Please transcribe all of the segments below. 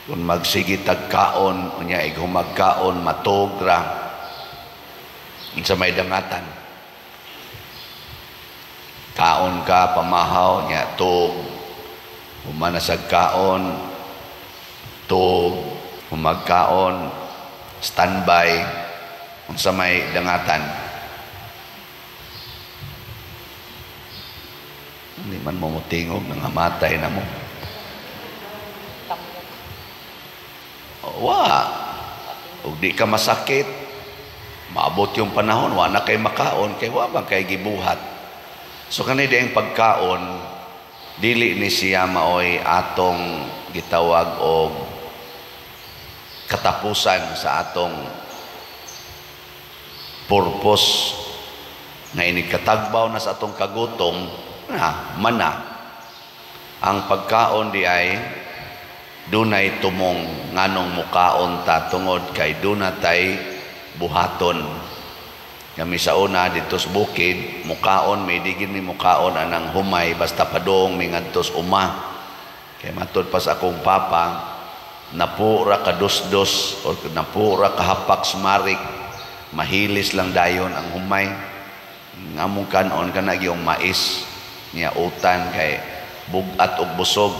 kung magsigi tagkaon unya igumagkaon matugra sa may dangatan kaon ka pamahaw nya tug humanasag kaon tug humagkaon standby sa may dangatan hindi man mumutingog nangamatay na mo. Ug di ka masakit maabot yung panahon wa na kay makaon kay wa bang kay gibuhat. So kanay dayang pagkaon dili ni siya maoy atong gitawag og katapusan sa atong purpose nga ini katagbaw na sa atong kagutom na mana. Ang pagkaon di ay dunay tumong nganong mukaon ta tungod kay dunatay buhaton. Kami sa una dito sa bukid mukaon may digin mi mukaon anang humay basta padong mi ngadtos uma. Kay matud pa sa akong papa napura ka dos-dos o napura ka hapak sumarik mahilis lang dayon ang humay. Ngamong kanon kana gyung mais niya utan kay bugat og busog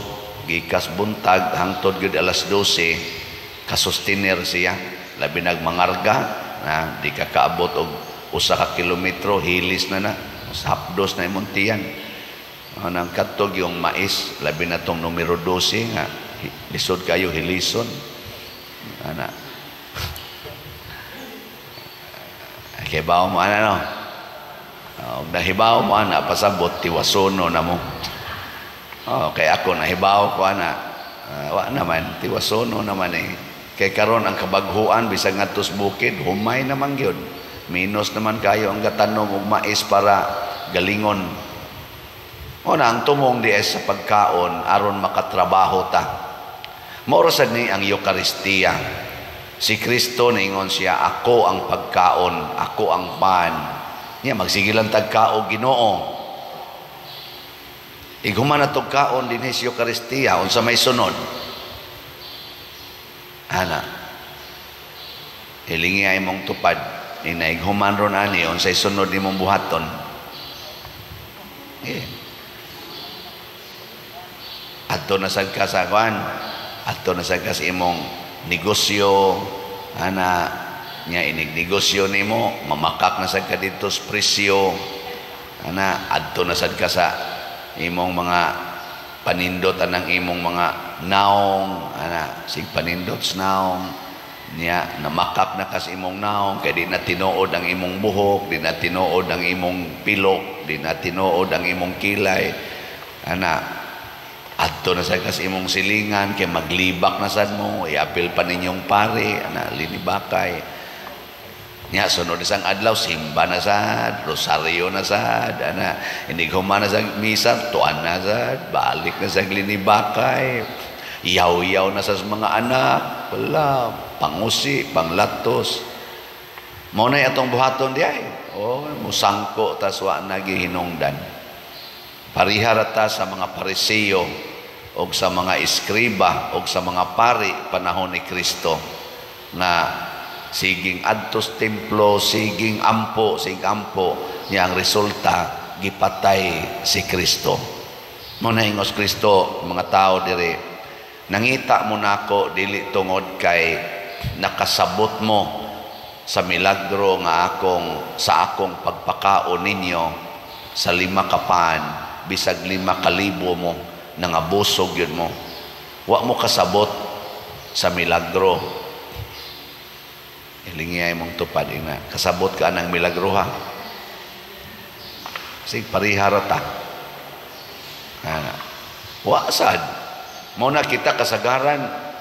gikas buntag hangtod gid alas 12 kasustiner siya labi nagmangarga na di ka kaabot og usa ka kilometro hilis na hapdos na imong tiyan nang katog yung mais labi na tong numero 12 nga lisod kayo hilison ana kay bawo mo ana no nahibaw mo ana pasabot tiwasono na mo. Kay ako nahibaw ko ana wa naman tiwasono naman kay karon ang kabaghuan bisag ngadtos bukid humay naman gyud minus naman kayo ang gatanom og mais para galingon una ang tumong di sa pagkaon aron makatrabaho ta mao sad ni ang Eucharistia. Si Kristo ningon siya ako ang pagkaon ako ang pan niya magsigilan tagkao Ginoo. Iguman na kaon din sa Eucharistia unsa may sunod ana hilingi ay mong tupad inaighuman ron ani unsay sunod nimong buhaton adto na sad ka sa kwan adto na sad ka sa imong negosyo ana nya inig negosyo nimo mamakak na sad ka dito sa presyo ana adto na sad ka sa imong mga panindot anang imong mga naong ana sig panindot sa naong niya namakak na kas imong naong kay di na tinuod ang imong buhok di na tinuod ang imong pilok di na tinuod ang imong kilay ana adto na sa kas imong silingan kay maglibak na sad mo iapil pa ninyong pare ana linibakay nya sunod isang adlaw simba na sad rosaryo na sad ana hindi humana sa misa tuan na sad balik na sa linibakay yaw-yaw na sa mga anak wala pangusi panglatos mo na atong buhaton di ay musangko tas wa nagihinungdan parihara ta sa mga Pariseo og sa mga iskriba og sa mga pari panahon ni Kristo na siging adtos templo siging ampo niya ang resulta gipatay si Kristo. Mo na ingos Kristo mga tao dire nangita mo nako dili tungod kay nakasabot mo sa milagro nga sa akong pagpakaon ninyo sa 5 kapan bisag 5,000 mo nangabusog yun mo wa mo kasabot sa milagro ilingiyay mong tupad ina kasabot ka ng milagro ha sig pariharata wa sad mo na kita kasagaran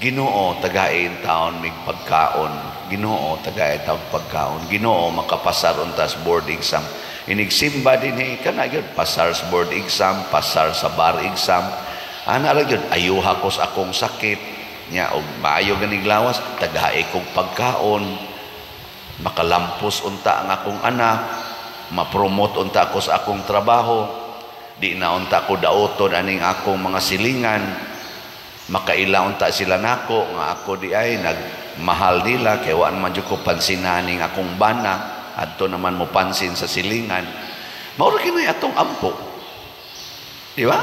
Ginoo tagain taon mig pagkaon Ginoo tagain taon pagkaon Ginoo makapasar untas board exam inigsimba din kana gyud pasar sa board exam pasar sa bar exam ana ra gyud ayuha ko sa akong sakit nya og maayo ganig lawas tagahay kog pagkaon makalampos unta ang akong anak ma-promote unta ako sa akong trabaho di na unta ko daoton aning akong mga silingan Makailaon ta sila nako nga ako di ay nagmahal nila kay wa man jud ko pansinaning akong bana adto naman mo pansin sa silingan. Mao ra kini atong ampo. Di ba?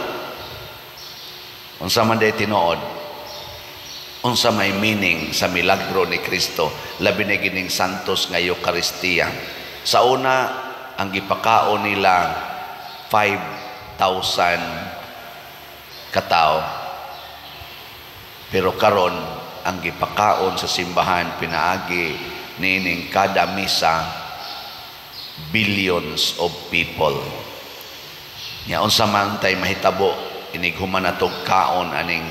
Unsa man day tinuod? Unsa may meaning sa milagro ni Kristo labi na gining santos nga Eucharistia. Sa una ang gipakaon nila 5,000 katao. Pero karon ang gipakaon sa simbahan pinaagi nining kada misa billions of people. Nya unsa man tay mahitabo inig human atog kaon aning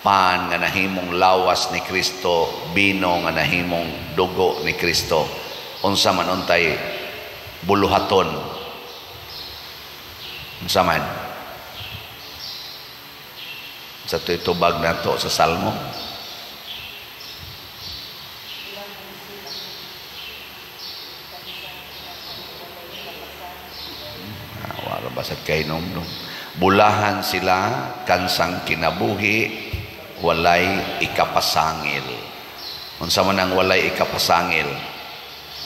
pan nga nahimong lawas ni Kristo, bino nga nahimong dugo ni Kristo. Unsa man untay buluhaton. Unsa man sa tutubag nato sa Salmo. Wala ba sa kainom? Bulahan sila kansang kinabuhi walay ikapasangil. Unsa man ang walay ikapasangil?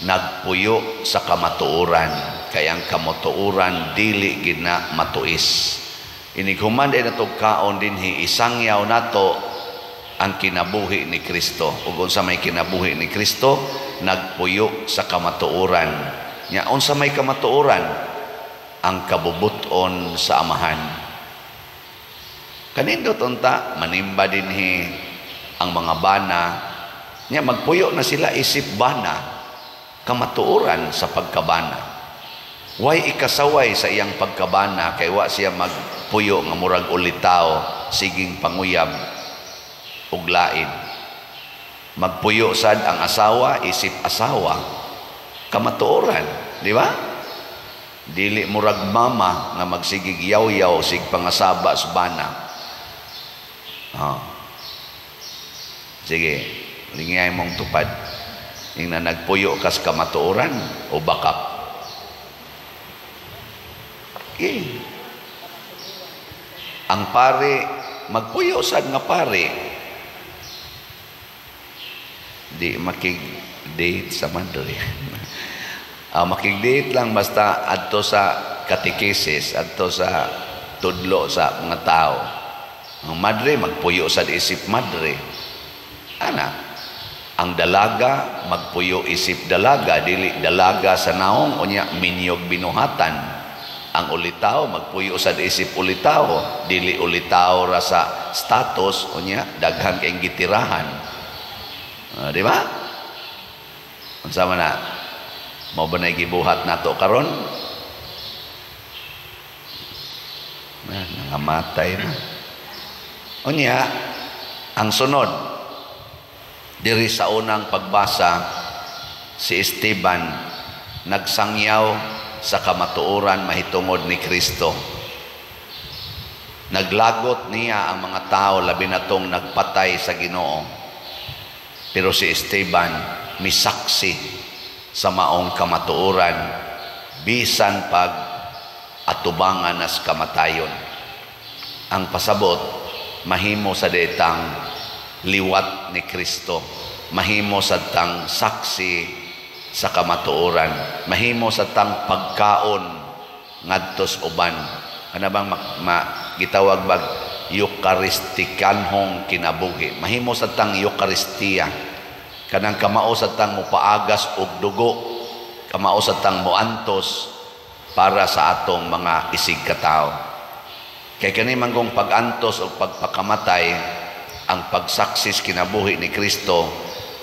Nagpuyo sa kamatuoran, kay ang kamatuoran dili gina matuis. Inighuman din natong kaon dinhi isangyaw nato ang kinabuhi ni Kristo. Ug unsa may kinabuhi ni Kristo, nagpuyo sa kamatuoran. Nya unsa may kamatuoran? Ang kabubuton sa Amahan. Kanindot unta manimba dinhi ang mga bana. Nya magpuyo na sila isip bana, kamatuoran sa pagkabana. Way ikasaway sa iyang pagkabana kay wa siya magpuyo nga murag ulitaw siging panguyab ug lain. Magpuyo sad ang asawa isip asawa, kamatuoran, di ba? Dili murag mama nga magsigig yaw-yaw sig pangasaba sa bana. Sige, lingay mong tupad. Ing na nagpuyo kas kamatuoran o bakak. Ang pare magpuyo sad nga pare di makig-date sa mandori. Makig-date lang basta adto sa katekesis, adto sa tudlo sa mga tao. Ang madre magpuyo sad isip madre. Ang dalaga magpuyo isip dalaga, dili dalaga sa naong unya minyog binuhatan. Ang ulitaw magpuyo sa isip ulitaw, dili ulitaw ra sa status unya daghan kay gitirahan. Di ba? Unsa man na mao ba nay gibuhat nato karon? Nangamatay na. Unya ang sunod diri sa unang pagbasa si Esteban nagsangyaw sa kamatuoran mahitungod ni Kristo. Naglagot niya ang mga tao labi na tong nagpatay sa Ginoo. Pero si Esteban misaksi sa maong kamatuoran bisan pag atubangan nas kamatayon. Ang pasabot mahimo sa detang liwat ni Kristo, mahimo sa tang saksi sa kamatuoran, mahimo sa tang pagkaon ngadtos uban. Ano bang gitawag bag Eucharistikanhong kinabuhi. Mahimo sa tang Eucharistia, kanang kamao sa tang mupaagas og dugo, kamao sa tang moantos para sa atong mga isig katao. Kay kani manggong pagantos o pagpakamatay, ang pagsaksis kinabuhi ni Kristo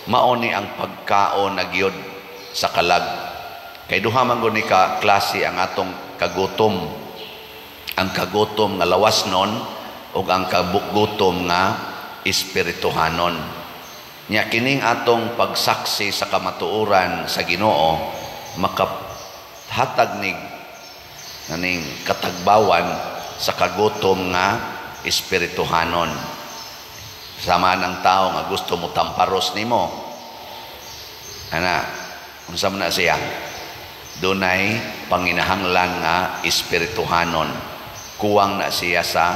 mao ni ang pagkaon na gyud sa kalag. Kay duha man gud ni ka klase ang atong kagutom. Ang kagutom nga lawasnon ug ang kagutom nga espirituhanon. Nya kining atong pagsaksi sa kamatuoran sa Ginoo makahatag nig naning katagbawan sa kagutom nga espirituhanon. Sama ng tao nga gusto mo tamparos nimo. Unsa man na siya? Dunay panginahanglan nga espirituhanon. Kuwang na siya sa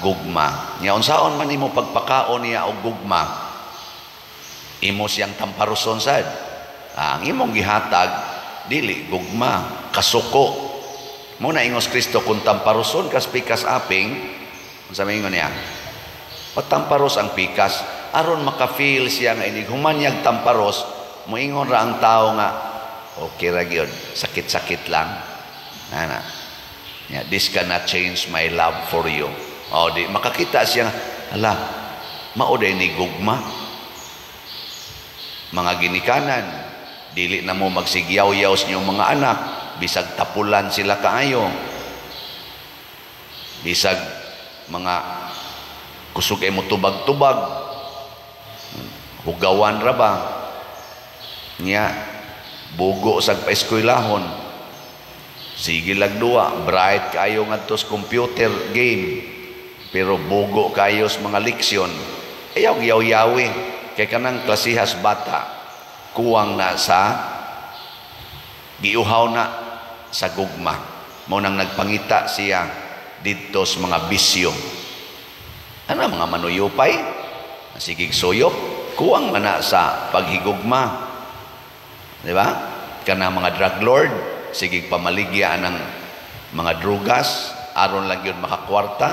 gugma Nya unsaon man imo pagpakaon niya og gugma, imo siyang tamparuson sad. Ang imong gihatag dili gugma, kasuko. Mo na ingos Kristo kung tamparuson kas pikas aping, unsa may ingon niya? Patamparos ang pikas aron maka-feel siya nga inig humanyag tamparos, moingon ra ang tao nga okay ra gyud, sakit-sakit lang. Ana. Yeah, this cannot change my love for you. O di makakita siya, hala, mao day ni gugma. Mga ginikanan, dili na mo magsigyaw-yaw sa inyong mga anak, bisag tapulan sila kaayo. Bisag mga kusog ay mo tubag-tubag, hugawan ra ba? Nya, bugo sa paeskwelahon, sige lagdua, bright kayo nga to sa computer game, pero bugo kayo sa mga leksyon, ayaw yaw-yawi, kay kanang klasihas bata, kuwang na sa, giuhaw na sa gugma, mo nang nagpangita siya dito sa mga bisyo. Ano mga manuyupay, sigig suyop, kuwang mana sa paghigugma. Di ba? Kanang mga drug lord, sigig pamaligya ng mga drugas, aron lang yun makakwarta,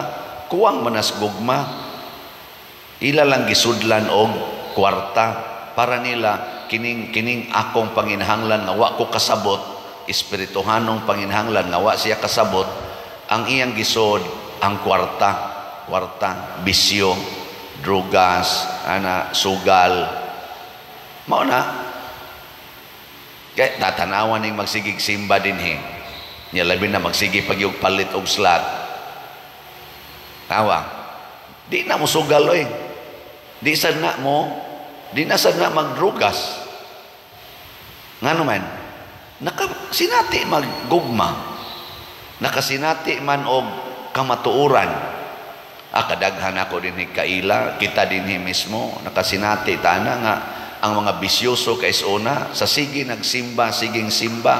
kuwang manas gugma. Ila lang gisudlan og kwarta para nila kining akong panginhanglan nga wa ko kasabot, espirituhanong panginhanglan nga wa siya kasabot, ang iyang gisod ang kwarta, bisyo, drugas, sugal. Mao na. Kaya tatanawan ning magsigig simba dinhi. Nya labi na magsige pag yung palit og slot. Tawa. Di na mo sugal oy. Di sad na magdrugas. Ngano man? Nakasinati maggugma. Nakasinati man og kamatuoran. Kadaghan ako dinhi kaila, kita dinhi mismo nakasinati tana nga ang mga bisyoso kay una sa sige nagsimba, siging simba,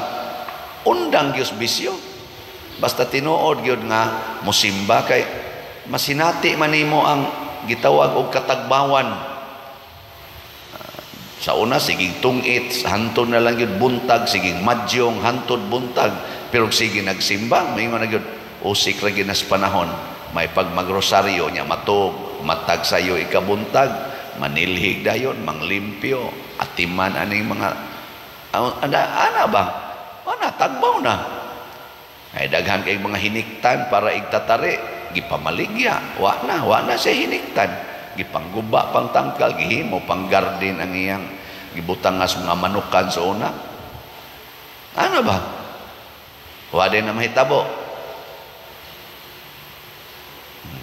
undang gyud bisyo. Basta tinuod gyud nga mosimba kay masinati man nimo ang gitawag og katagbawan. Sa una siging tungit, hantod na lang gyud buntag, siging madyong hantod buntag, pero sige nagsimba, may man gyud usik ra gyud nas panahon. May pagmagrosaryo niya matog, matag sayo ikabuntag, manilhig dayon, manglimpyo, atiman aning mga ana ba? Ana tagbaw na. Ay daghan kay mga hiniktan para igtatari, gipamaligya, wa na siya hiniktan. Gipangguba pang tangkal, gihimo pang garden ang iyang gibutangas mga manukan sa una. Ano ba? Wa din na mahitabo.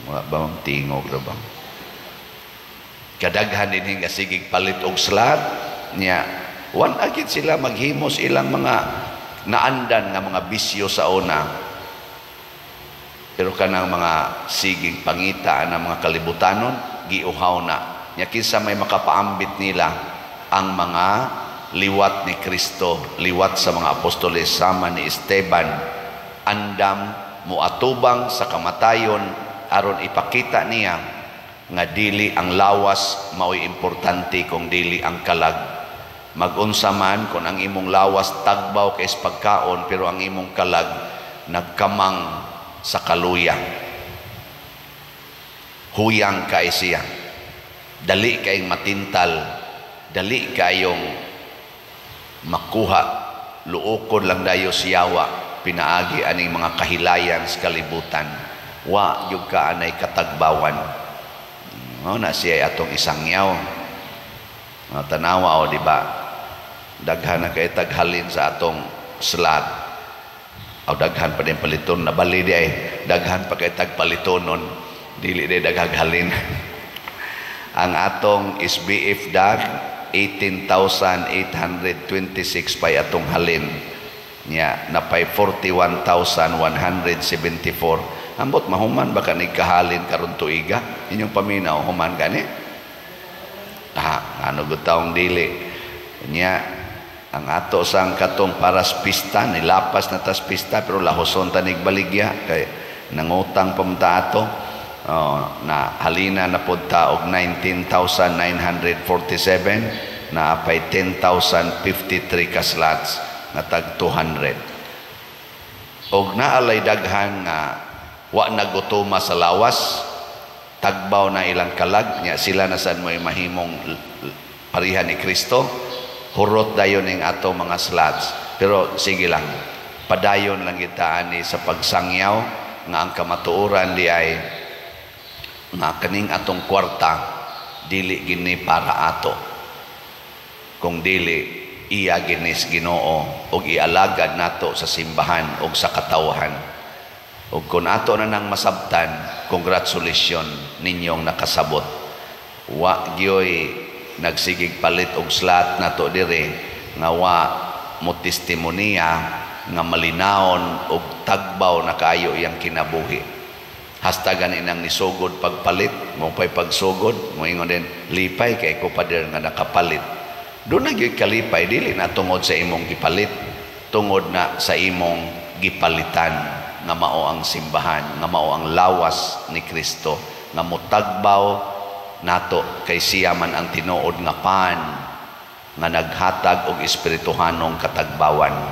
Wala ba ang tingog na ba? Kadaghan din nga sigig palit og slot niya. Wan agit sila maghimos ilang mga naandan nga mga bisyo sa una. Pero kanang mga sigig pangita ng mga kalibutanon, giuhaw na. Nya kinsa may makapaambit nila ang mga liwat ni Kristo, liwat sa mga apostoles sama ni Esteban, andam muatubang sa kamatayon aron ipakita niya nga dili ang lawas mao'y importante kung dili ang kalag. Mag-unsa man kung ang imong lawas tagbaw kay pagkaon pero ang imong kalag nagkamang sa kaluya. Huyang kay siya. Dali kayong matintal, dali kayong makuha, luokod lang dayo siyawa, pinaagi aning mga kahilayan sa kalibutan. Wa yung kaanay katagbawan. Na siya atong isang yaw. Tanawa o diba? Daghan na kay taghalin sa atong slot. O daghan pa din paliton. Nabali di ay daghan pa kay tagpalitonon. Dili di daghaghalin. Ang atong SBF dag 18,826 pa atong halin. Nya napay 41,174. Ambot mahuman baka ni kahalin karon tuiga inyong paminaw human gani ano gutaong dili nya ang ato sang katong paras pista nilapas na tas pista pero lahoson tanig baligya kay nangutang pamunta ato na halina na punta og 19,947 na apay 10,053 ka slots na tag 200. Og naalay daghan nga wa nagutuma sa lawas, tagbaw na ilang kalag nya sila na sad mo mahimong parihan ni Kristo, hurot dayon ning ato mga slots. Pero sige lang, padayon lang kita ani sa pagsangyaw nga ang kamatuoran di ay nga kaning atong kwarta dili gini para ato, kung dili iya ginis Ginoo og ialagad nato sa simbahan og sa katawhan. Og kung ato na nang masabtan, congratulations ninyong nakasabot. Wa gyoy nagsigig palit og slot nato dire nga wa mo testimonya nga malinawon og tagbaw na kaayo iyang kinabuhi. Hastagan inang nisugod pagpalit, mo pa'y pagsugod, mo ingon din, lipay kay ko pader nga nakapalit. Doon na gyud kalipay, dili na tungod sa imong gipalit, tungod na sa imong gipalitan, nga mao ang simbahan, nga mao ang lawas ni Kristo, nga mutagbaw nato kay siya man ang tinuod nga pan, nga naghatag og espirituhanong katagbawan.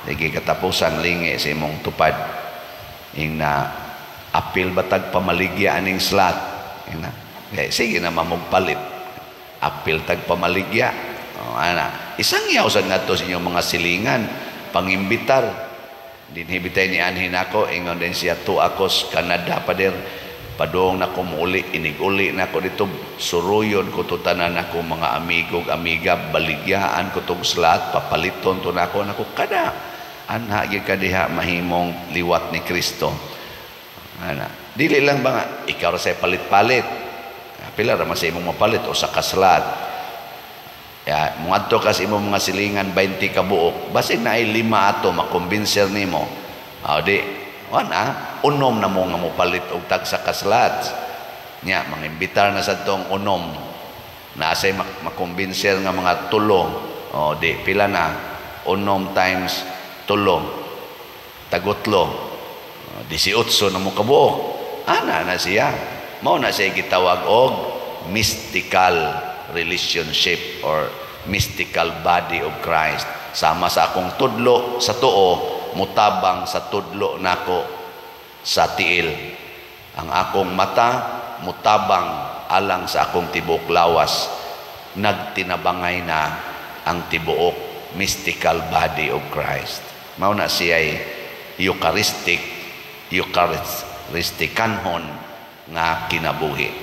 Lagi katapusan lingi sa imong tupad, ing na apil batag pamaligya aning slot. Sige na mamugpalit. Apil tag pamaligya. Isang yawsan nga to sa inyong mga silingan. Pangimbitar. Dinhibitay ni Anhin ako. Ingon din siya to akos Canada pa der. Padong na kumuli. Iniguli na ako dito. Suruyon ko to tanan ako mga amigog, amiga. Baligyaan ko tong slot. Papaliton to na ako. Kada. Anhagin ka diha mahimong liwat ni Kristo. Dili lang ba nga ikaw ra say palit-palit, pila ra man sa imong mapalit o sa kaslat ya muadto ka sa imong mga silingan 20 ka buok, basin na ay 5 ato makumbinser nimo di wana unom na mo nga mopalit og tag sa kaslat nya mangimbitar na sa tong unom na say makumbinser nga mga tulo di pila na unom times tulo tagutlo 18 na mo kabuok. Ana na siya. Mao na siya gitawag og mystical relationship or mystical body of Christ. Sama sa akong tudlo sa tuo, mutabang sa tudlo nako sa tiil. Ang akong mata mutabang alang sa akong tibuok lawas. Nagtinabangay na ang tibuok mystical body of Christ. Mao na siya Eucharisticanhon nga kinabuhi.